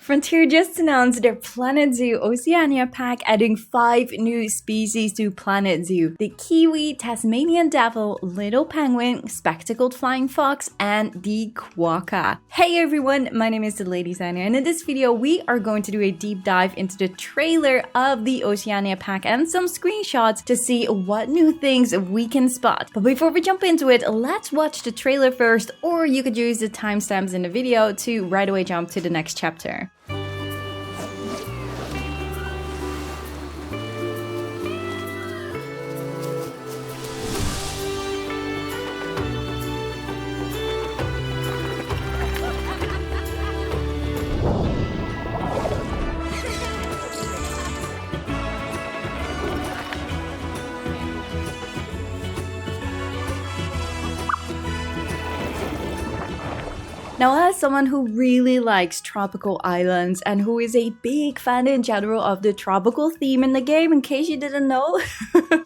Frontier just announced their Planet Zoo Oceania pack, adding 5 new species to Planet Zoo. The Kiwi, Tasmanian devil, little penguin, spectacled flying fox, and the quokka. Hey everyone, my name is DeLady, and in this video we are going to do a deep dive into the trailer of the Oceania pack and some screenshots to see what new things we can spot. But before we jump into it, let's watch the trailer first, or you could use the timestamps in the video to right away jump to the next chapter. Now, as someone who really likes tropical islands and who is a big fan in general of the tropical theme in the game, in case you didn't know,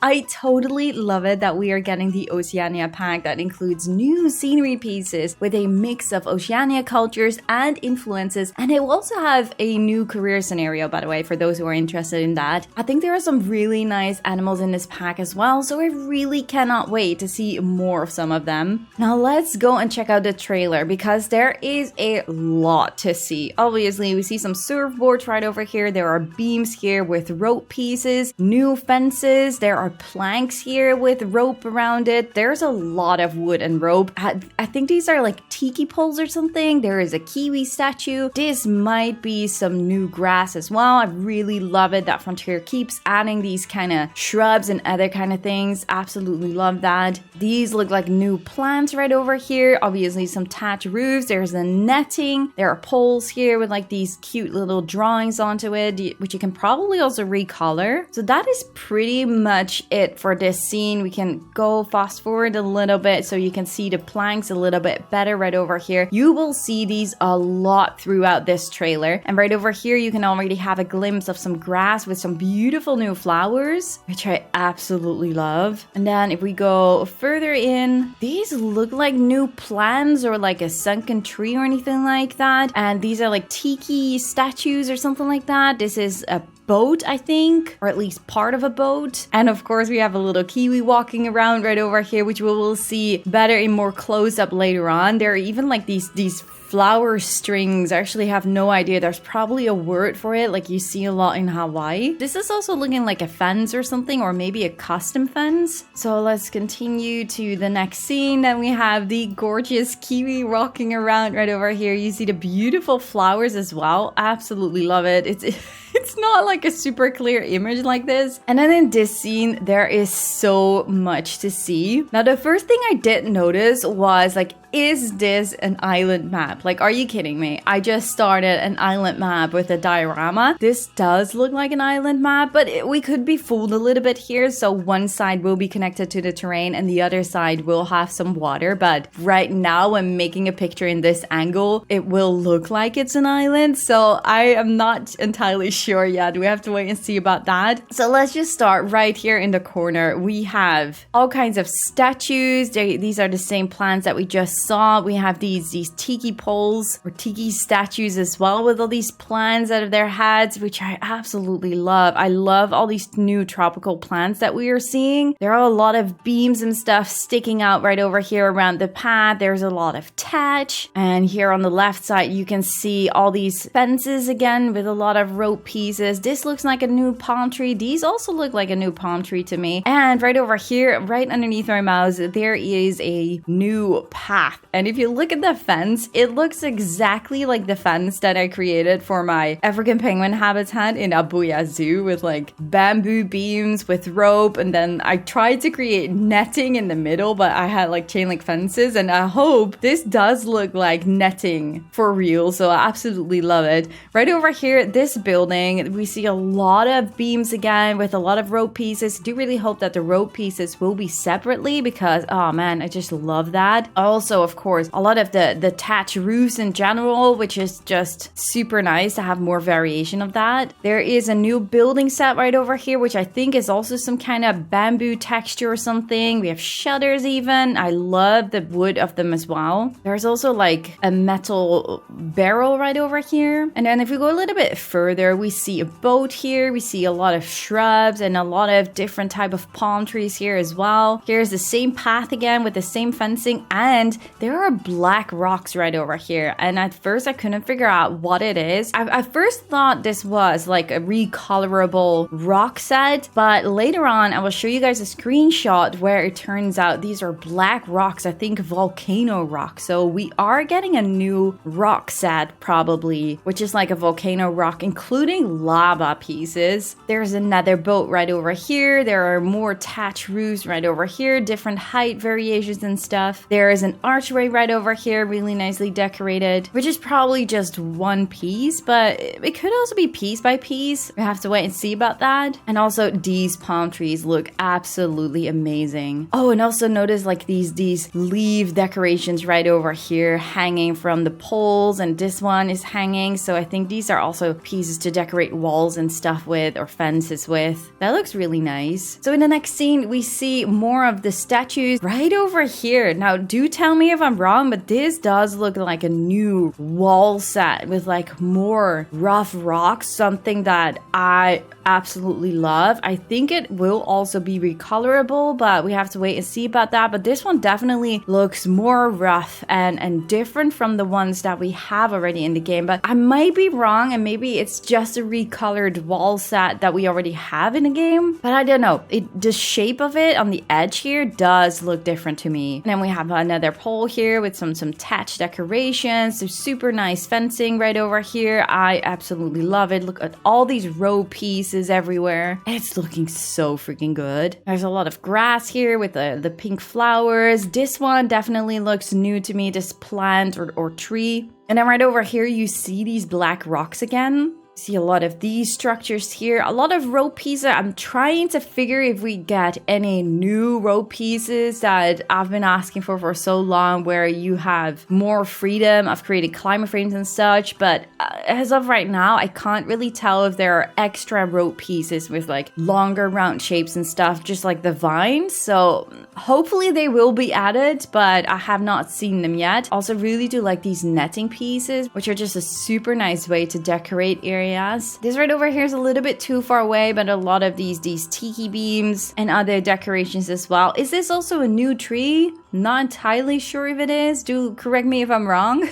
I totally love it that we are getting the Oceania pack that includes new scenery pieces with a mix of Oceania cultures and influences, and it will also have a new career scenario, by the way, for those who are interested in that. I think there are some really nice animals in this pack as well, so I really cannot wait to see more of some of them. Now let's go and check out the trailer, because there is a lot to see. Obviously, we see some surfboards right over here. There are beams here with rope pieces, new fences. There are planks here with rope around it. There's a lot of wood and rope. I think these are like tiki poles or something. There is a Kiwi statue. This might be some new grass as well. I really love it that Frontier keeps adding these kind of shrubs and other kind of things. Absolutely love that. These look like new plants right over here. Obviously, some thatch roofs. There's the netting. There are poles here with like these cute little drawings onto it, which you can probably also recolor. So that is pretty much it for this scene. We can go fast forward a little bit so you can see the planks a little bit better right over here. You will see these a lot throughout this trailer. And right over here, you can already have a glimpse of some grass with some beautiful new flowers, which I absolutely love. And then if we go further in, these look like new plants or like a sunken tree or anything like that, and these are like tiki statues or something like that. This is a boat, I think, or at least part of a boat. And of course, we have a little Kiwi walking around right over here, which we will see better in more close-up later on. There are even like these flower strings. I actually have no idea. There's probably a word for it, like you see a lot in Hawaii. This is also looking like a fence or something, or maybe a custom fence. So let's continue to the next scene. Then we have the gorgeous Kiwi walking around right over here. You see the beautiful flowers as well. Absolutely love it. It's not like a super clear image like this. And then in this scene, there is so much to see. Now, the first thing I did notice was like, is this an island map? Like, are you kidding me? I just started an island map with a diorama. This does look like an island map, but we could be fooled a little bit here. So one side will be connected to the terrain and the other side will have some water. But right now, when making a picture in this angle, it will look like it's an island. So I am not entirely sure yet. We have to wait and see about that. So let's just start right here in the corner. We have all kinds of statues. These are the same plants that we just saw. We have these tiki poles or tiki statues as well with all these plants out of their heads, which I absolutely love. I love all these new tropical plants that we are seeing. There are a lot of beams and stuff sticking out right over here around the path. There's a lot of thatch. And here on the left side, you can see all these fences again with a lot of rope pieces. This looks like a new palm tree. These also look like a new palm tree to me. And right over here, right underneath my mouse, there is a new path. And if you look at the fence, it looks exactly like the fence that I created for my African penguin habitat in Abuya Zoo, with like bamboo beams with rope. And then I tried to create netting in the middle, but I had like chain link fences, and I hope this does look like netting for real. So I absolutely love it. Right over here, this building, we see a lot of beams again with a lot of rope pieces. I do really hope that the rope pieces will be separately, because oh man, I just love that. Also, also, of course, a lot of the thatch roofs in general, which is just super nice to have more variation of that. There is a new building set right over here, which I think is also some kind of bamboo texture or something. We have shutters even. I love the wood of them as well. There's also like a metal barrel right over here. And then if we go a little bit further, we see a boat here. We see a lot of shrubs and a lot of different type of palm trees here as well. Here's the same path again with the same fencing, and there are black rocks right over here. And at first I couldn't figure out what it is. I first thought this was like a recolorable rock set, but later on I will show you guys a screenshot where it turns out these are black rocks. I think volcano rock. So we are getting a new rock set probably, which is like a volcano rock including lava pieces. There's another boat right over here. There are more thatch roofs right over here, different height variations and stuff. There is an archway right over here, really nicely decorated, which is probably just one piece, but it could also be piece by piece. We have to wait and see about that. And also these palm trees look absolutely amazing. Oh, and also notice like these leaf decorations right over here hanging from the poles, and this one is hanging. So I think these are also pieces to decorate walls and stuff with, or fences with. That looks really nice. So in the next scene, we see more of the statues right over here. Now, do tell me if I'm wrong, but this does look like a new wall set with like more rough rocks, something that I absolutely love. I think it will also be recolorable, but we have to wait and see about that. But this one definitely looks more rough and different from the ones that we have already in the game. But I might be wrong, and maybe it's just a recolored wall set that we already have in the game. But I don't know. The shape of it on the edge here does look different to me. And then we have another pole here with some thatch decorations. There's super nice fencing right over here. I absolutely love it. Look at all these row pieces everywhere. It's looking so freaking good. There's a lot of grass here with the pink flowers. This one definitely looks new to me, this plant or tree. And then right over here, you see these black rocks again. See a lot of these structures here, a lot of row pieces. I'm trying to figure if we get any new row pieces that I've been asking for so long, where you have more freedom of creating climate frames and such. But as of right now, I can't really tell if there are extra row pieces with like longer round shapes and stuff, just like the vines. So hopefully they will be added, but I have not seen them yet. Also really do like these netting pieces, which are just a super nice way to decorate areas. This right over here is a little bit too far away, but a lot of these tiki beams and other decorations as well. Is this also a new tree? Not entirely sure if it is. Do correct me if I'm wrong.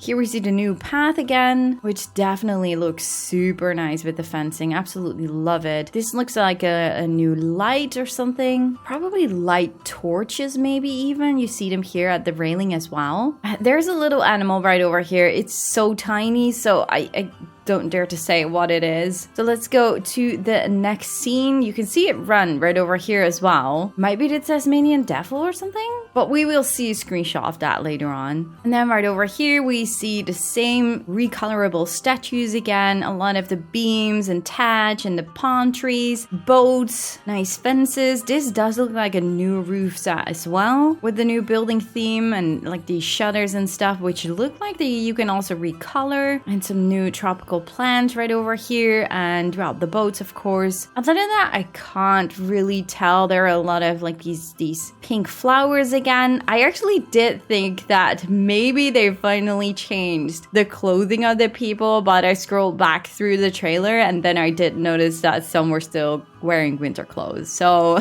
Here we see the new path again, which definitely looks super nice with the fencing. Absolutely love it. This looks like a new light or something. Probably light torches maybe even. You see them here at the railing as well. There's a little animal right over here. It's so tiny, so I don't dare to say what it is. So let's go to the next scene. You can see it run right over here as well. Might be the Tasmanian devil or something, but we will see a screenshot of that later on. And then right over here, we see the same recolorable statues again. A lot of the beams and thatch and the palm trees, boats, nice fences. This does look like a new roof set as well, with the new building theme and like these shutters and stuff, which look like you can also recolor, and some new tropical plants right over here, and well, the boats of course. Other than that, I can't really tell. There are a lot of like these pink flowers again. I actually did think that maybe they finally changed the clothing of the people, but I scrolled back through the trailer and then I did notice that some were still wearing winter clothes. So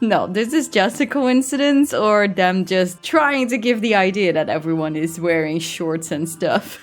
no, this is just a coincidence, or them just trying to give the idea that everyone is wearing shorts and stuff.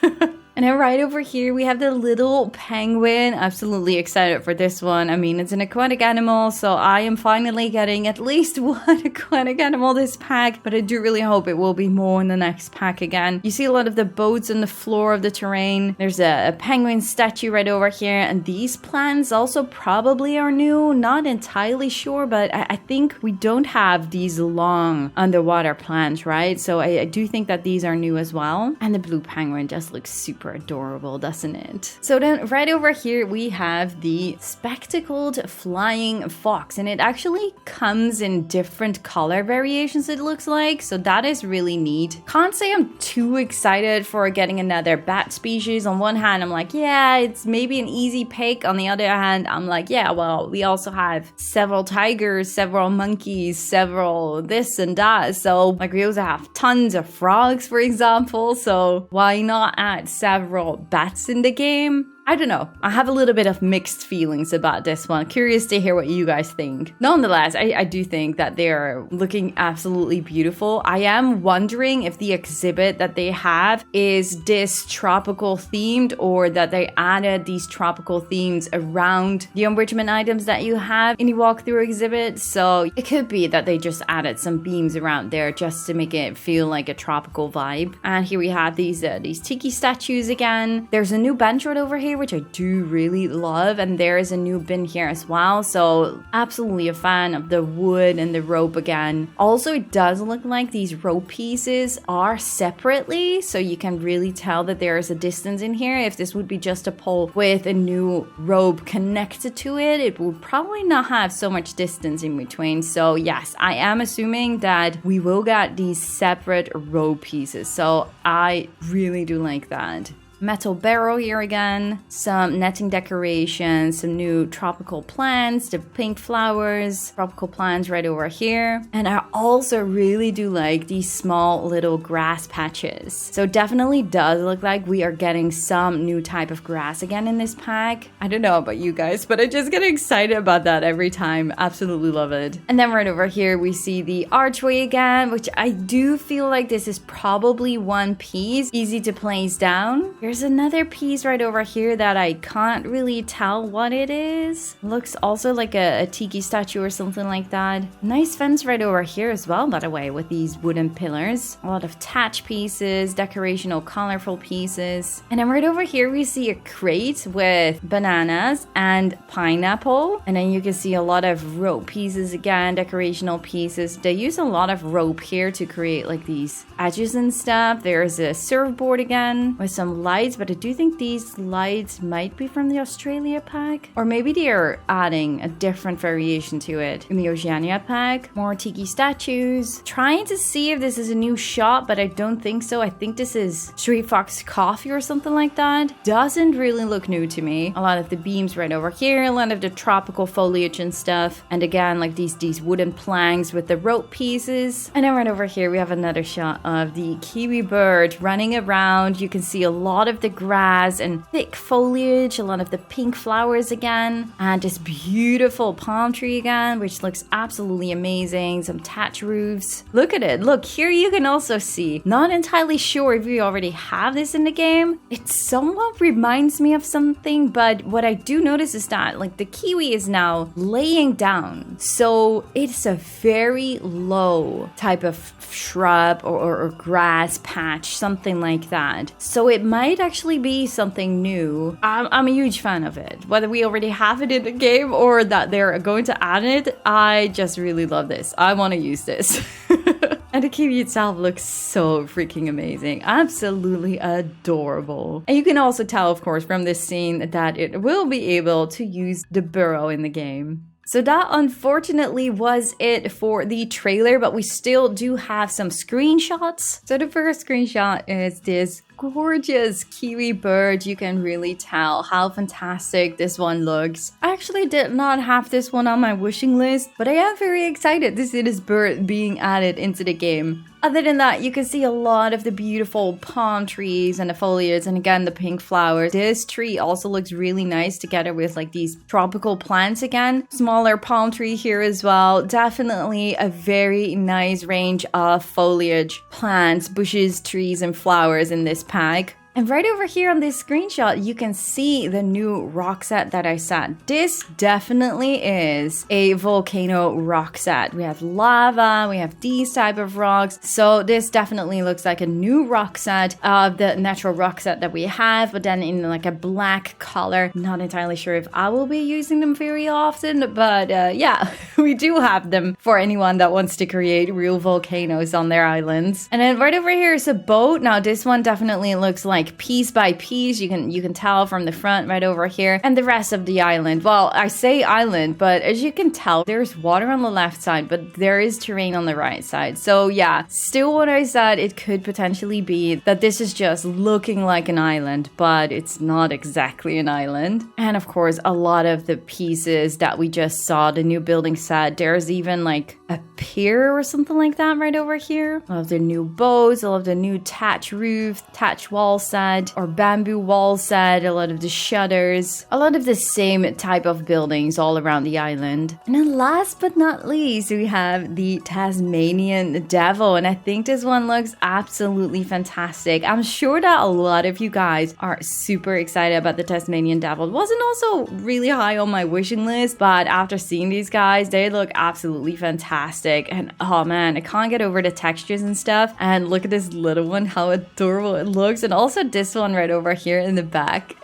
And then right over here, we have the little penguin. Absolutely excited for this one. I mean, it's an aquatic animal, so I am finally getting at least one aquatic animal this pack, but I do really hope it will be more in the next pack again. You see a lot of the boats on the floor of the terrain. There's a penguin statue right over here, and these plants also probably are new. Not entirely sure, but I think we don't have these long underwater plants, right? So I do think that these are new as well. And the blue penguin just looks super super adorable, doesn't it? So then right over here we have the spectacled flying fox, and it actually comes in different color variations, it looks like, so that is really neat. Can't say I'm too excited for getting another bat species. On one hand I'm like, yeah, it's maybe an easy pick. On the other hand I'm like, yeah, well, we also have several tigers, several monkeys, several this and that, so like we also have tons of frogs, for example, so why not add several bats in the game? I don't know. I have a little bit of mixed feelings about this one. Curious to hear what you guys think. Nonetheless, I do think that they're looking absolutely beautiful. I am wondering if the exhibit that they have is this tropical themed, or that they added these tropical themes around the enrichment items that you have in the walkthrough exhibit. So it could be that they just added some beams around there just to make it feel like a tropical vibe. And here we have these tiki statues again. There's a new bench right over here, which I do really love, and there is a new bin here as well, so absolutely a fan of the wood and the rope again. Also, it does look like these rope pieces are separately, so you can really tell that there is a distance in here. If this would be just a pole with a new rope connected to it, it would probably not have so much distance in between. So yes, I am assuming that we will get these separate rope pieces, so I really do like that. Metal barrel here again, some netting decorations, some new tropical plants, the pink flowers, tropical plants right over here. And I also really do like these small little grass patches. So definitely does look like we are getting some new type of grass again in this pack. I don't know about you guys, but I just get excited about that every time. Absolutely love it. And then right over here we see the archway again, which I do feel like this is probably one piece, easy to place down. There's another piece right over here that I can't really tell what it is. Looks also like a tiki statue or something like that. Nice fence right over here as well, by the way, with these wooden pillars. A lot of thatch pieces, decorational colorful pieces. And then right over here we see a crate with bananas and pineapple. And then you can see a lot of rope pieces again, decorational pieces. They use a lot of rope here to create like these edges and stuff. There's a surfboard again with some lights, but I do think these lights might be from the Australia pack, or maybe they are adding a different variation to it in the Oceania pack. More tiki statues. Trying to see if this is a new shop, but I don't think so. I think this is Street Fox Coffee or something like that. Doesn't really look new to me. A lot of the beams right over here, a lot of the tropical foliage and stuff, and again like these wooden planks with the rope pieces. And then right over here we have another shot of the kiwi bird running around. You can see a lot of the grass and thick foliage, a lot of the pink flowers again, and this beautiful palm tree again, which looks absolutely amazing. Some thatch roofs. Look at it. Look, here you can also see, not entirely sure if we already have this in the game. It somewhat reminds me of something, but what I do notice is that like the kiwi is now laying down, so it's a very low type of shrub or grass patch, something like that. So it might actually be something new. I'm a huge fan of it. Whether we already have it in the game or that they're going to add it, I just really love this. I want to use this. And the kiwi itself looks so freaking amazing. Absolutely adorable. And you can also tell, of course, from this scene that it will be able to use the burrow in the game. So that unfortunately was it for the trailer, but we still do have some screenshots. So the first screenshot is this gorgeous kiwi bird. You can really tell how fantastic this one looks. I actually did not have this one on my wishing list, but I am very excited to see this bird being added into the game. Other than that, you can see a lot of the beautiful palm trees and the foliage, and again the pink flowers. This tree also looks really nice together with like these tropical plants again. Smaller palm tree here as well. Definitely a very nice range of foliage, plants, bushes, trees, and flowers in this pack. And right over here on this screenshot, you can see the new rock set that I set. This definitely is a volcano rock set. We have lava, we have these type of rocks. So this definitely looks like a new rock set of the natural rock set that we have, but then in like a black color. Not entirely sure if I will be using them very often, but yeah, we do have them for anyone that wants to create real volcanoes on their islands. And then right over here is a boat. Now this one definitely looks like like piece by piece. You can tell from the front right over here. And the rest of the island, well, I say island, but as you can tell, there's water on the left side, but there is terrain on the right side. So yeah, still what I said, it could potentially be that this is just looking like an island, but it's not exactly an island. And of course, a lot of the pieces that we just saw, the new building set, there's even like a pier or something like that right over here. All of the new boats, all of the new thatch roof, thatch wall set, or bamboo wall set, a lot of the shutters, a lot of the same type of buildings all around the island. And then last but not least, we have the Tasmanian devil, and I think this one looks absolutely fantastic. I'm sure that a lot of you guys are super excited about the Tasmanian devil. It wasn't also really high on my wishing list, but after seeing these guys, they look absolutely fantastic. And oh man, I can't get over the textures and stuff. And look at this little one, how adorable it looks. And also this one right over here in the back.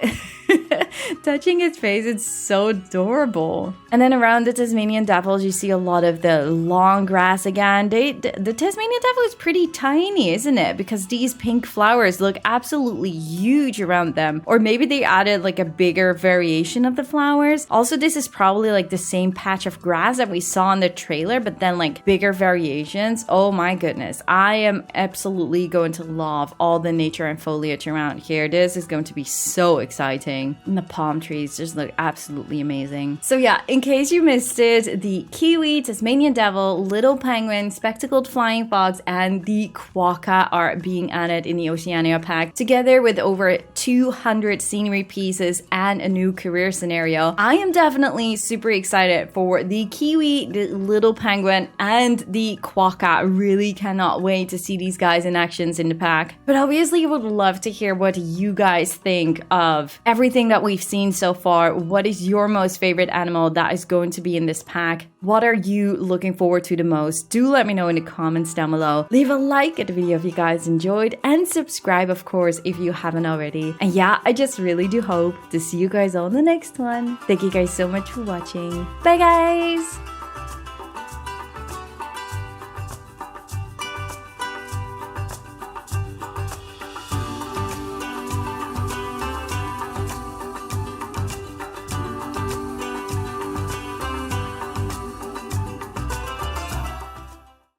Touching its face, it's so adorable. And then around the Tasmanian devils, you see a lot of the long grass again. The Tasmanian devil is pretty tiny, isn't it? Because these pink flowers look absolutely huge around them. Or maybe they added like a bigger variation of the flowers. Also, this is probably like the same patch of grass that we saw in the trailer, but then like bigger variations. Oh my goodness. I am absolutely going to love all the nature and foliage around here. This is going to be so exciting. And the palm trees just look absolutely amazing. So yeah, in case you missed it, the Kiwi, Tasmanian devil, little penguin, spectacled flying fox, and the quokka are being added in the Oceania pack, together with over 200 scenery pieces and a new career scenario. I am definitely super excited for the Kiwi, the little penguin, and the quokka. Really cannot wait to see these guys in actions in the pack. But obviously, I would love to hear what you guys think of everything that we've seen so far. What is your most favorite animal that is going to be in this pack? What are you looking forward to the most? Do let me know in the comments down below. Leave a like at the video if you guys enjoyed, and subscribe, of course, if you haven't already. And yeah, I just really do hope to see you guys all in the next one. Thank you guys so much for watching. Bye guys!